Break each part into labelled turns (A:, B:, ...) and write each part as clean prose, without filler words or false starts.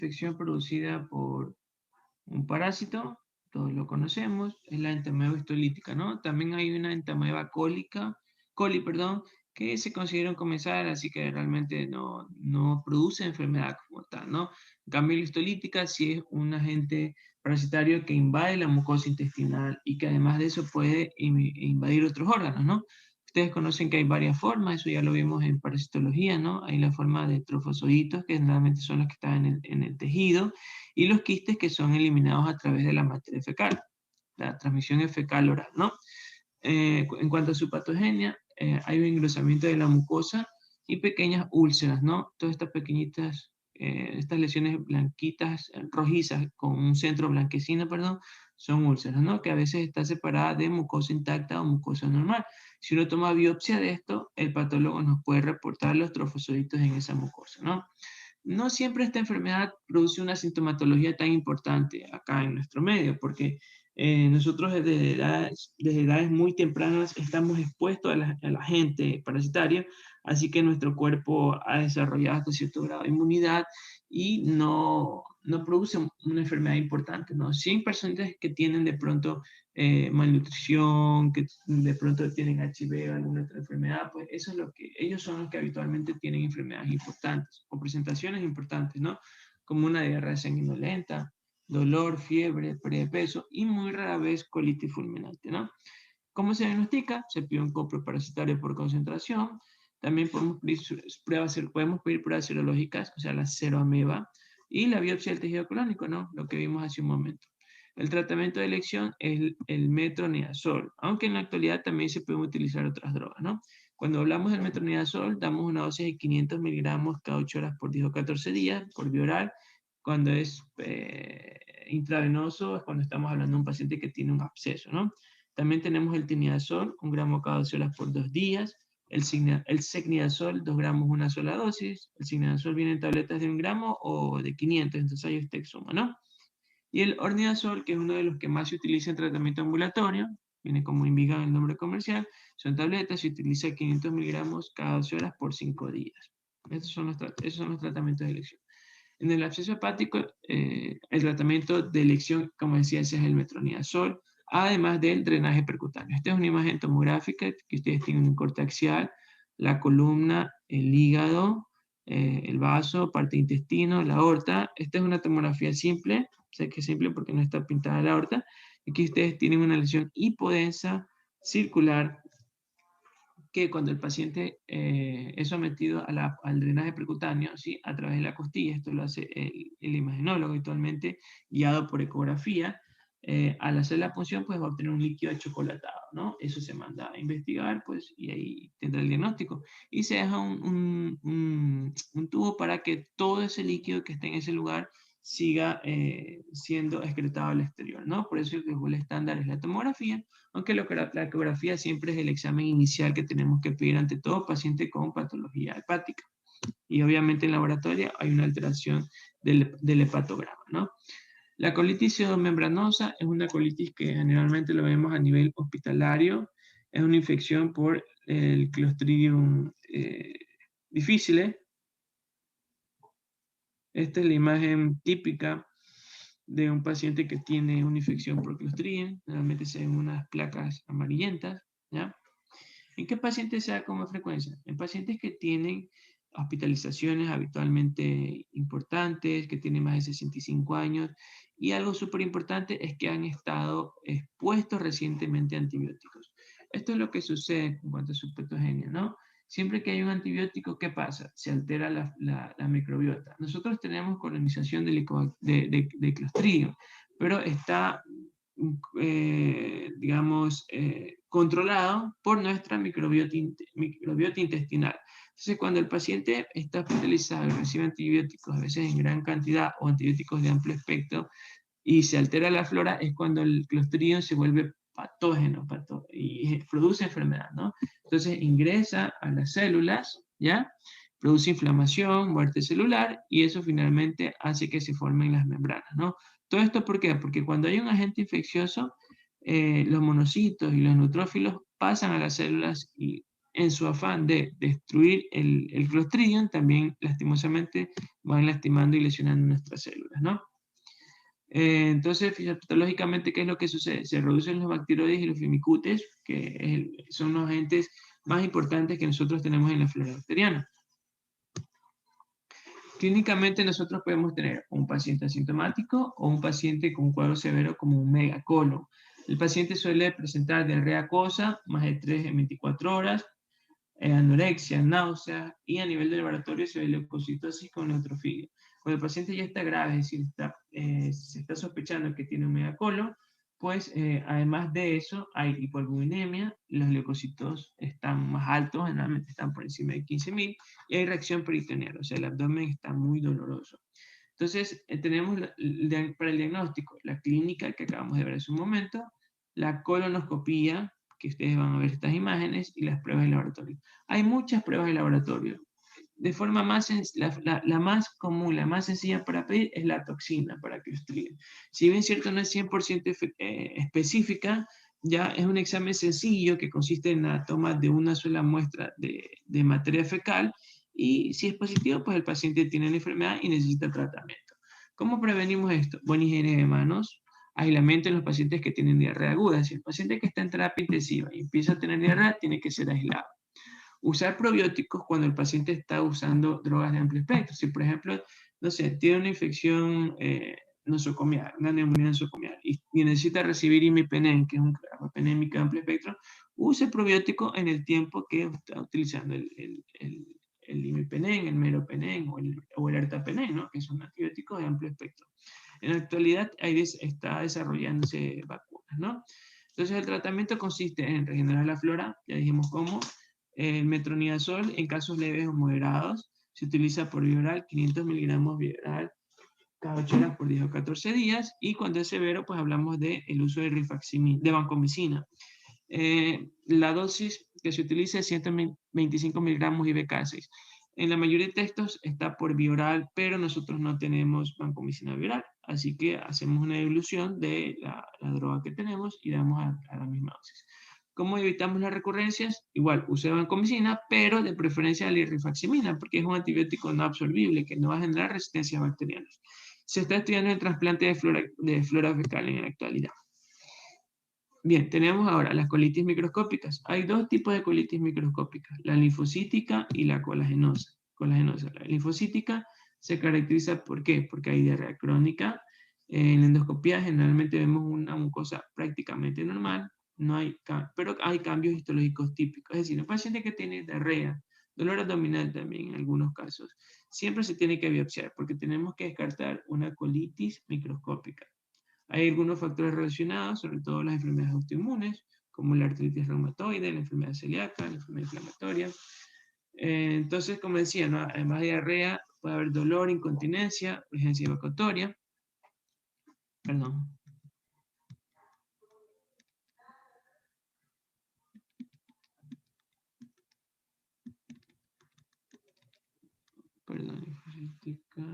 A: infección producida por un parásito, todos lo conocemos, es la entamoeba histolítica, ¿no? También hay una entamoeba coli, perdón, que se considera un comensal, así que realmente no produce enfermedad como tal, ¿no? En cambio, la histolítica sí es un agente parasitario que invade la mucosa intestinal y que además de eso puede invadir otros órganos, ¿no? Ustedes conocen que hay varias formas, eso ya lo vimos en parasitología, ¿no? Hay la forma de trofozoitos, que generalmente son los que están en el tejido, y los quistes que son eliminados a través de la materia fecal. La transmisión es fecal oral, ¿no? En cuanto a su patogenia, hay un engrosamiento de la mucosa y pequeñas úlceras, ¿no? Todas estas pequeñitas, estas lesiones blanquitas, rojizas, con un centro blanquecino, perdón, son úlceras, ¿no? Que a veces está separada de mucosa intacta o mucosa normal. Si uno toma biopsia de esto, el patólogo nos puede reportar los trofosoditos en esa mucosa, ¿no? No siempre esta enfermedad produce una sintomatología tan importante acá en nuestro medio, porque nosotros desde edades muy tempranas estamos expuestos a la agente parasitaria, así que nuestro cuerpo ha desarrollado hasta cierto grado de inmunidad y no produce una enfermedad importante, ¿no? Sí hay personas que tienen de pronto malnutrición, que de pronto tienen HIV o alguna otra enfermedad, pues eso es lo que, ellos son los que habitualmente tienen enfermedades importantes o presentaciones importantes, ¿no? Como una diarrea sanguinolenta, dolor, fiebre, pérdida de peso y muy rara vez colitis fulminante, ¿no? ¿Cómo se diagnostica? Se pide un copro parasitario por concentración. También podemos pedir pruebas serológicas, o sea, la seroameba, y la biopsia del tejido colónico, ¿no? Lo que vimos hace un momento. El tratamiento de elección es el metronidazol, aunque en la actualidad también se pueden utilizar otras drogas, ¿no? Cuando hablamos del metronidazol, damos una dosis de 500 miligramos cada 8 horas por 10 o 14 días, por vía oral. Cuando es intravenoso, es cuando estamos hablando de un paciente que tiene un absceso, ¿no? También tenemos el tinidazol, 1 gramo cada 12 horas por 2 días. El secnidazol, 2 gramos una sola dosis. El secnidazol viene en tabletas de 1 gramo o de 500, entonces ahí usted suma, ¿no? Y el ornidazol, que es uno de los que más se utiliza en tratamiento ambulatorio, viene como indica en el nombre comercial, son tabletas, se utiliza 500 miligramos cada 12 horas por 5 días. Esos son los tratamientos de elección. En el absceso hepático, el tratamiento de elección, como decía, ese es el metronidazol, además del drenaje percutáneo. Esta es una imagen tomográfica que ustedes tienen un corte axial, la columna, el hígado, el vaso, parte de intestino, la aorta. Esta es una tomografía simple, sé que es simple porque no está pintada la aorta. Aquí ustedes tienen una lesión hipodensa circular que cuando el paciente es sometido al drenaje percutáneo, ¿sí? A través de la costilla, esto lo hace el imagenólogo habitualmente, guiado por ecografía, al hacer la punción, pues va a obtener un líquido achocolatado, ¿no? Eso se manda a investigar, pues, y ahí tendrá el diagnóstico. Y se deja un tubo para que todo ese líquido que esté en ese lugar siga siendo excretado al exterior, ¿no? Por eso el estándar es la tomografía, aunque la ecografía siempre es el examen inicial que tenemos que pedir ante todo paciente con patología hepática. Y obviamente en laboratorio hay una alteración del hepatograma, ¿no? La colitis pseudomembranosa es una colitis que generalmente lo vemos a nivel hospitalario. Es una infección por el Clostridium difficile. Esta es la imagen típica de un paciente que tiene una infección por Clostridium. Generalmente se ven unas placas amarillentas, ¿ya? ¿En qué pacientes se da con más frecuencia? En pacientes que tienen hospitalizaciones habitualmente importantes, que tienen más de 65 años, y algo súper importante es que han estado expuestos recientemente a antibióticos. Esto es lo que sucede en cuanto a su patogenia, ¿no? Siempre que hay un antibiótico, ¿qué pasa? Se altera la microbiota. Nosotros tenemos colonización de Clostridium, pero está digamos, controlado por nuestra microbiota intestinal. Entonces, cuando el paciente está hospitalizado y recibe antibióticos, a veces en gran cantidad o antibióticos de amplio espectro, y se altera la flora, es cuando el Clostridium se vuelve patógeno y produce enfermedad, ¿no? Entonces ingresa a las células, ¿ya? Produce inflamación, muerte celular, y eso finalmente hace que se formen las membranas, ¿no? ¿Todo esto por qué? Porque cuando hay un agente infeccioso, los monocitos y los neutrófilos pasan a las células y en su afán de destruir el Clostridium, también lastimosamente van lastimando y lesionando nuestras células, ¿no? Entonces, fisiopatológicamente, ¿qué es lo que sucede? Se reducen los bacteroides y los firmicutes, que son los agentes más importantes que nosotros tenemos en la flora bacteriana. Clínicamente nosotros podemos tener un paciente asintomático o un paciente con un cuadro severo como un megacolon. El paciente suele presentar diarrea acuosa, más de 3 en 24 horas, anorexia, náuseas, y a nivel de laboratorio se ve leucocitosis con neutrofilia. Cuando el paciente ya está grave, es decir, se está sospechando que tiene un megacolon, pues además de eso hay hipoalbuminemia, los leucocitos están más altos, generalmente están por encima de 15.000, y hay reacción peritoneal, o sea, el abdomen está muy doloroso. Entonces, tenemos para el diagnóstico la clínica que acabamos de ver hace un momento, la colonoscopía, que ustedes van a ver estas imágenes, y las pruebas de laboratorio. Hay muchas pruebas de laboratorio. De forma más, la más común, la más sencilla para pedir es la toxina para que estudien. Si bien cierto no es 100% específica, ya es un examen sencillo que consiste en la toma de una sola muestra de materia fecal, y si es positivo, pues el paciente tiene la enfermedad y necesita tratamiento. ¿Cómo prevenimos esto? Buena higiene de manos, aislamiento en los pacientes que tienen diarrea aguda. Si el paciente que está en terapia intensiva y empieza a tener diarrea, tiene que ser aislado. Usar probióticos cuando el paciente está usando drogas de amplio espectro. Si, por ejemplo, no sé, tiene una infección nosocomial, una neumonía nosocomial, y necesita recibir imipenem, que es un carbapenémico de amplio espectro, use probiótico en el tiempo que está utilizando el imipenem, el meropenem o el ertapenem, ¿no? Que son antibióticos de amplio espectro. En la actualidad está desarrollándose vacunas, ¿no? Entonces el tratamiento consiste en regenerar la flora, ya dijimos cómo. El metronidazol en casos leves o moderados se utiliza por vía oral, 500 miligramos vía oral cada 8 horas por 10 o 14 días, y cuando es severo, pues hablamos del uso de rifaximin, de vancomicina. La dosis que se utiliza es 125 miligramos IBK6. En la mayoría de textos está por vía oral, pero nosotros no tenemos vancomicina vía oral, así que hacemos una dilución de la droga que tenemos y damos a la misma dosis. ¿Cómo evitamos las recurrencias? Igual, use vancomicina, pero de preferencia la rifaximina, porque es un antibiótico no absorbible que no va a generar resistencias bacterianas. Se está estudiando el trasplante de flora fecal en la actualidad. Bien, tenemos ahora las colitis microscópicas. Hay dos tipos de colitis microscópicas, la linfocítica y la colagenosa. La linfocítica se caracteriza ¿por qué? Porque hay diarrea crónica. En la endoscopía generalmente vemos una mucosa prácticamente normal, pero hay cambios histológicos típicos. Es decir, un paciente que tiene diarrea, dolor abdominal también en algunos casos, siempre se tiene que biopsiar porque tenemos que descartar una colitis microscópica. Hay algunos factores relacionados, sobre todo las enfermedades autoinmunes, como la artritis reumatoide, la enfermedad celíaca, la enfermedad inflamatoria. Entonces, como decía, ¿no? Además de diarrea, puede haber dolor, incontinencia, urgencia evacuatoria. Perdón. Perdón, linfocítica.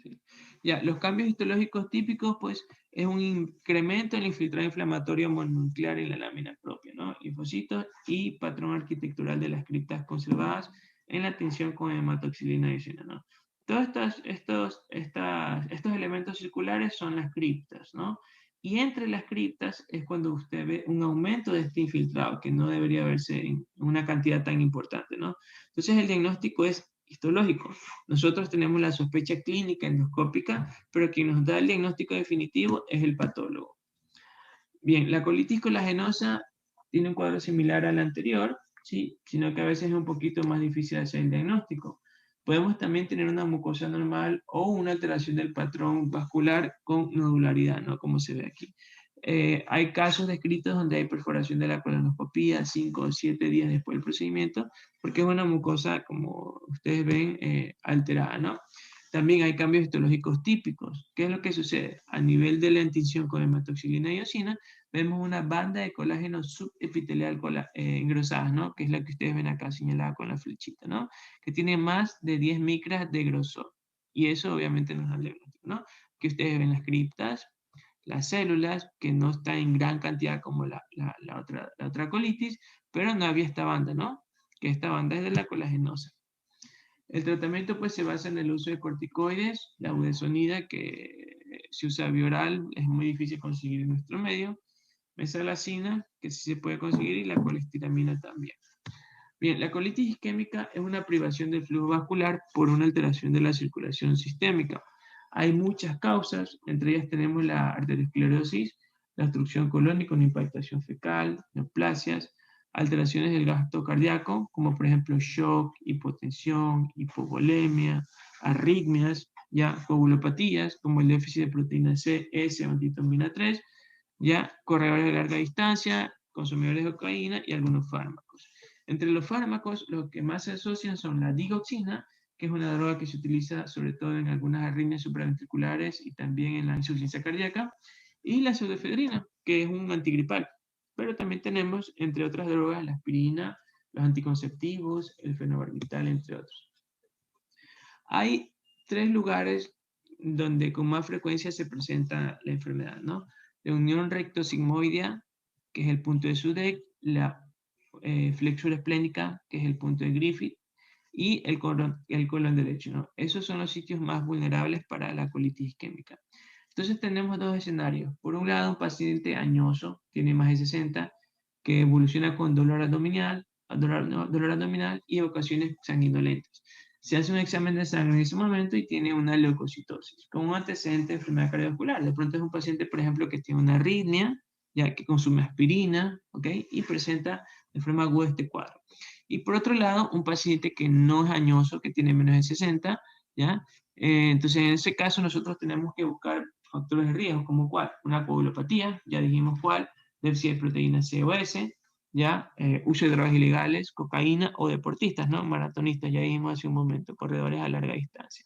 A: Sí. Ya, los cambios histológicos típicos, pues, es un incremento en el infiltrado inflamatorio mononuclear en la lámina propia, ¿no? Linfocitos y patrón arquitectural de las criptas conservadas en la tensión con hematoxilina adicional, ¿no? Todos estos elementos circulares son las criptas, ¿no? Y entre las criptas es cuando usted ve un aumento de este infiltrado, que no debería verse en una cantidad tan importante, ¿no? Entonces el diagnóstico es histológico. Nosotros tenemos la sospecha clínica endoscópica, pero quien nos da el diagnóstico definitivo es el patólogo. Bien, la colitis colagenosa tiene un cuadro similar al anterior, ¿sí? Sino que a veces es un poquito más difícil hacer el diagnóstico. Podemos también tener una mucosa normal o una alteración del patrón vascular con nodularidad, ¿no? Como se ve aquí. Hay casos descritos donde hay perforación de la colonoscopía 5 o 7 días después del procedimiento, porque es una mucosa, como ustedes ven, alterada, ¿no? También hay cambios histológicos típicos. ¿Qué es lo que sucede? A nivel de la tinción con hematoxilina y eosina, vemos una banda de colágeno subepitelial engrosadas, ¿no? Que es la que ustedes ven acá señalada con la flechita, ¿no? Que tiene más de 10 micras de grosor. Y eso obviamente nos da el diagnóstico, ¿no? Que ustedes ven las criptas, las células, que no está en gran cantidad como la otra colitis, pero no había esta banda, ¿no? Que esta banda es de la colagenosa. El tratamiento pues se basa en el uso de corticoides, la budesonida, que se usa vía oral, es muy difícil conseguir en nuestro medio, mesalazina, que sí se puede conseguir, y la colestiramina también. Bien, la colitis isquémica es una privación del flujo vascular por una alteración de la circulación sistémica. Hay muchas causas, entre ellas tenemos la arteriosclerosis, la obstrucción colónica, una impactación fecal, neoplasias, alteraciones del gasto cardíaco, como por ejemplo shock, hipotensión, hipovolemia, arritmias, ya coagulopatías, como el déficit de proteína C, S o antitrombina 3, ya corredores de larga distancia, consumidores de cocaína y algunos fármacos. Entre los fármacos, los que más se asocian son la digoxina, que es una droga que se utiliza sobre todo en algunas arritmias supraventriculares y también en la insuficiencia cardíaca, y la pseudoefedrina, que es un antigripal. Pero también tenemos, entre otras drogas, la aspirina, los anticonceptivos, el fenobarbital, entre otros. Hay 3 lugares donde con más frecuencia se presenta la enfermedad, ¿no? La unión rectosigmoidea, que es el punto de Sudeck, la flexura esplénica, que es el punto de Griffith, y el colon derecho, ¿no? Esos son los sitios más vulnerables para la colitis isquémica. Entonces tenemos dos escenarios. Por un lado, un paciente añoso, tiene más de 60, que evoluciona con dolor abdominal y ocasiones sanguinolentas. Se hace un examen de sangre en ese momento y tiene una leucocitosis, con un antecedente de enfermedad cardiovascular. De pronto es un paciente, por ejemplo, que tiene una arritmia, ya que consume aspirina, ¿ok? Y presenta de forma aguda este cuadro. Y por otro lado, un paciente que no es añoso, que tiene menos de 60, ¿ya? Entonces, en ese caso, nosotros tenemos que buscar factores de riesgo, como cuál, una coagulopatía, ya dijimos cuál, déficit de proteína C o S, ¿ya? Uso de drogas ilegales, cocaína o deportistas, ¿no? Maratonistas, ya dijimos hace un momento, corredores a larga distancia.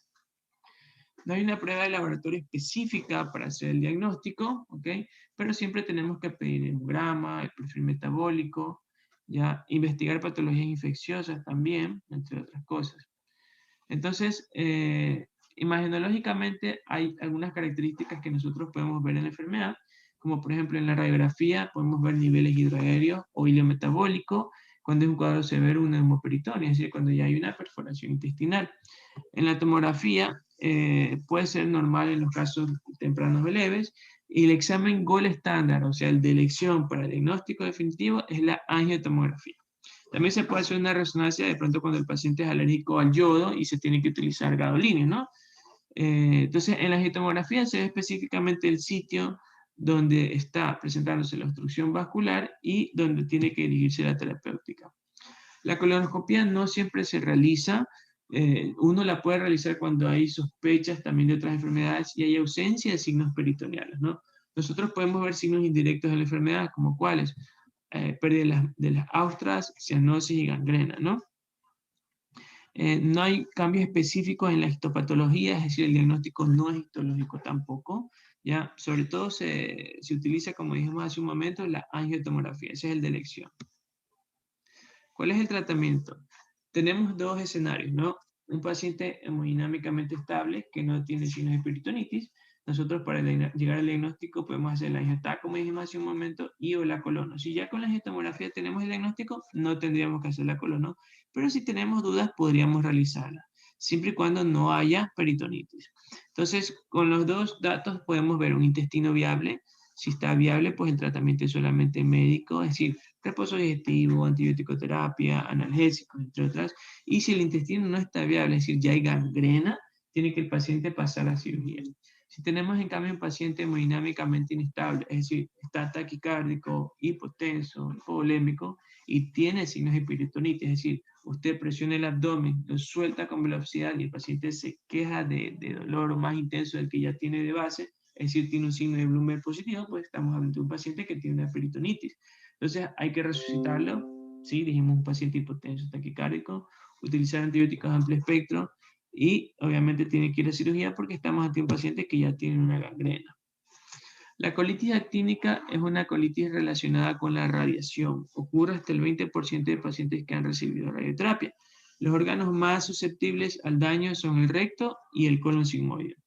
A: No hay una prueba de laboratorio específica para hacer el diagnóstico, ¿ok? Pero siempre tenemos que pedir el hemograma, el perfil metabólico, ya investigar patologías infecciosas también, entre otras cosas. Entonces, imagenológicamente hay algunas características que nosotros podemos ver en la enfermedad, como por ejemplo en la radiografía podemos ver niveles hidroaéreos o hilo metabólico, cuando es un cuadro severo, una hemoperitonía, es decir, cuando ya hay una perforación intestinal. En la tomografía puede ser normal en los casos tempranos o leves, y el examen gold estándar, o sea, el de elección para el diagnóstico definitivo, es la angiotomografía. También se puede hacer una resonancia de pronto cuando el paciente es alérgico al yodo y se tiene que utilizar gadolinio, ¿no? Entonces, en la angiotomografía se ve específicamente el sitio donde está presentándose la obstrucción vascular y donde tiene que dirigirse la terapéutica. La colonoscopia no siempre se realiza, uno la puede realizar cuando hay sospechas también de otras enfermedades y hay ausencia de signos peritoneales, ¿no? Nosotros podemos ver signos indirectos de la enfermedad, como cuáles, pérdida de las austras, cianosis y gangrena, ¿no? No hay cambios específicos en la histopatología, es decir, el diagnóstico no es histológico tampoco, ¿ya? Sobre todo se utiliza, como dijimos hace un momento, la angiotomografía, ese es el de elección. ¿Cuál es el tratamiento? Tenemos dos escenarios, ¿no? Un paciente hemodinámicamente estable que no tiene signos de peritonitis. Nosotros para llegar al diagnóstico podemos hacer la angiotá, como dijimos hace un momento, y o la colono. Si ya con la angiotomografía tenemos el diagnóstico, no tendríamos que hacer la colono, pero si tenemos dudas podríamos realizarla, siempre y cuando no haya peritonitis. Entonces, con los dos datos podemos ver un intestino viable. Si está viable, pues el tratamiento es solamente médico, es decir, reposo digestivo, antibiótico terapia, analgésicos, entre otras. Y si el intestino no está viable, es decir, ya hay gangrena, tiene que el paciente pasar a cirugía. Si tenemos en cambio un paciente hemodinámicamente inestable, es decir, está taquicárdico, hipotenso, hipovolémico y tiene signos de peritonitis, es decir, usted presiona el abdomen, lo suelta con velocidad y el paciente se queja de dolor más intenso del que ya tiene de base, es decir, tiene un signo de Bloomberg positivo, pues estamos hablando de un paciente que tiene una peritonitis. Entonces hay que resucitarlo, ¿sí? Dijimos un paciente hipotenso, taquicárdico, utilizar antibióticos de amplio espectro y obviamente tiene que ir a cirugía porque estamos ante un paciente que ya tiene una gangrena. La colitis actínica es una colitis relacionada con la radiación. Ocurre hasta el 20% de pacientes que han recibido radioterapia. Los órganos más susceptibles al daño son el recto y el colon sigmoide.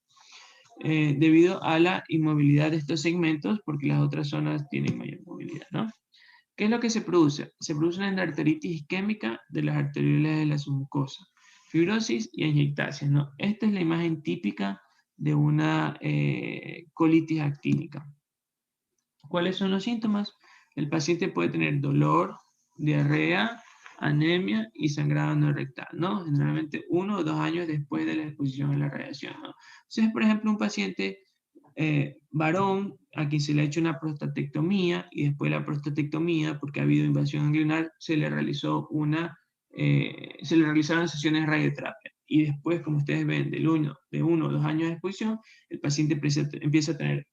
A: debido a la inmovilidad de estos segmentos, porque las otras zonas tienen mayor movilidad, ¿no? ¿Qué es lo que se produce? Se produce una endarteritis isquémica de las arteriolas de la submucosa, fibrosis y angiectasia, ¿no? Esta es la imagen típica de una colitis actínica. ¿Cuáles son los síntomas? El paciente puede tener dolor, diarrea, anemia y sangrado no rectal, ¿no? Generalmente 1 o 2 años después de la exposición a la radiación, ¿no? Entonces, por ejemplo, un paciente varón a quien se le ha hecho una prostatectomía y después de la prostatectomía, porque ha habido invasión ganglionar, se le realizaron sesiones de radioterapia. Y después, como ustedes ven, de 1 o 2 años de exposición, el paciente empieza a tener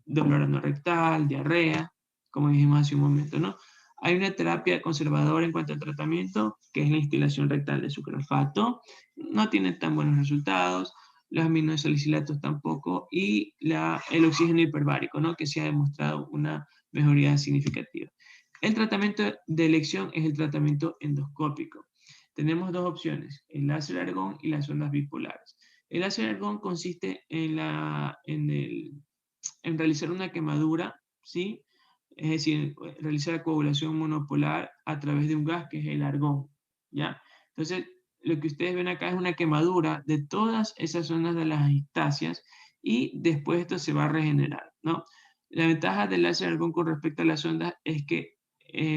A: dolor anorrectal, diarrea, como dijimos hace un momento, ¿no? Hay una terapia conservadora en cuanto al tratamiento, que es la instilación rectal de sucralfato. No tiene tan buenos resultados, los aminosalicilatos tampoco, y el oxígeno hiperbárico, ¿no? Que se ha demostrado una mejoría significativa. El tratamiento de elección es el tratamiento endoscópico. Tenemos dos opciones, el láser argón y las ondas bipolares. El láser argón consiste en realizar una quemadura, ¿sí? Es decir, realizar coagulación monopolar a través de un gas que es el argón, ¿ya? Entonces, lo que ustedes ven acá es una quemadura de todas esas zonas de las angiectasias y después esto se va a regenerar, ¿no? La ventaja del láser argón con respecto a las ondas es que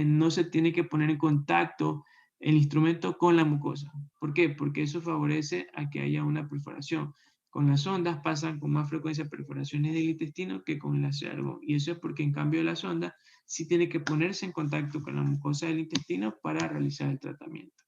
A: no se tiene que poner en contacto el instrumento con la mucosa. ¿Por qué? Porque eso favorece a que haya una perforación. Con las ondas pasan con más frecuencia perforaciones del intestino que con el láser argón. Y eso es porque en cambio la sonda sí tiene que ponerse en contacto con la mucosa del intestino para realizar el tratamiento.